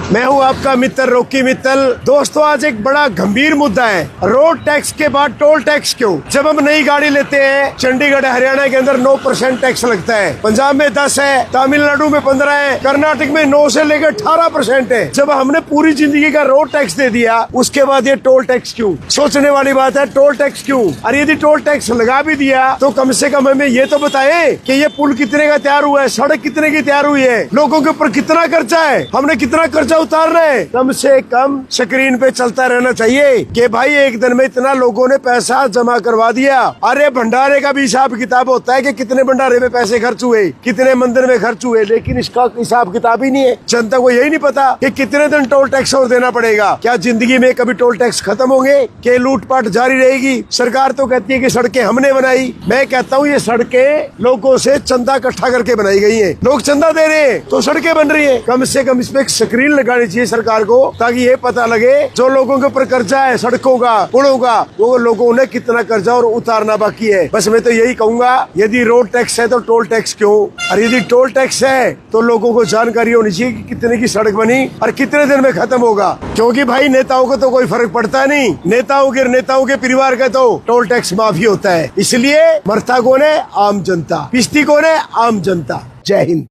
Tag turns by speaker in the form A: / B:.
A: मैं हूं आपका मित्र रॉकी मित्तल। दोस्तों, आज एक बड़ा गंभीर मुद्दा है, रोड टैक्स के बाद टोल टैक्स क्यों? जब हम नई गाड़ी लेते हैं, चंडीगढ़ हरियाणा के अंदर 9% टैक्स लगता है, पंजाब में 10 है, तमिलनाडु में 15 है, कर्नाटक में 9 से लेकर 18% है। जब हमने पूरी जिंदगी का रोड टैक्स दे दिया, उसके बाद ये टोल टैक्स क्यों? सोचने वाली बात है, टोल टैक्स क्यों? और यदि टोल टैक्स लगा भी दिया तो कम से कम हमें ये तो बताए कि ये पुल कितने का तैयार हुआ है, सड़क कितने की तैयार हुई है, लोगों के ऊपर कितना खर्चा है, हमने कितना खर्चा उतारना है। कम से कम स्क्रीन पे चलता रहना चाहिए कि भाई एक दिन में इतना लोगों ने पैसा जमा करवा दिया। अरे भंडारे का भी हिसाब किताब होता है कि कितने भंडारे में पैसे खर्च हुए, कितने मंदिर में खर्च हुए, लेकिन इसका हिसाब किताब ही नहीं है। जनता को यही नहीं पता कि कितने दिन टोल टैक्स और देना पड़ेगा। क्या जिंदगी में कभी टोल टैक्स खत्म होंगे कि लूटपाट जारी रहेगी? सरकार तो कहती है कि सड़कें हमने बनाई, मैं कहता हूँ ये सड़कें लोगों से चंदा इकट्ठा करके बनाई गई है। लोग चंदा दे रहे हैं तो सड़कें बन रही है। कम से कम इसमें एक स्क्रीन लगानी चाहिए सरकार को, ताकि ये पता लगे जो लोगों के ऊपर कर्जा है सड़कों का, पुलों का, वो लोगों ने कितना कर्जा और उतारना बाकी है। बस मैं तो यही कहूंगा, यदि रोड टैक्स है तो टोल टैक्स क्यों, और यदि टोल टैक्स है तो लोगों को जानकारी होनी चाहिए कि कितने की सड़क बनी और कितने दिन में खत्म होगा। क्योंकि भाई नेताओं को तो कोई फर्क पड़ता नहीं, नेताओं के परिवार का तो टोल टैक्स माफी होता है। इसलिए मरता कौन है? आम जनता। पिसती कौन है? आम जनता। जय हिंद।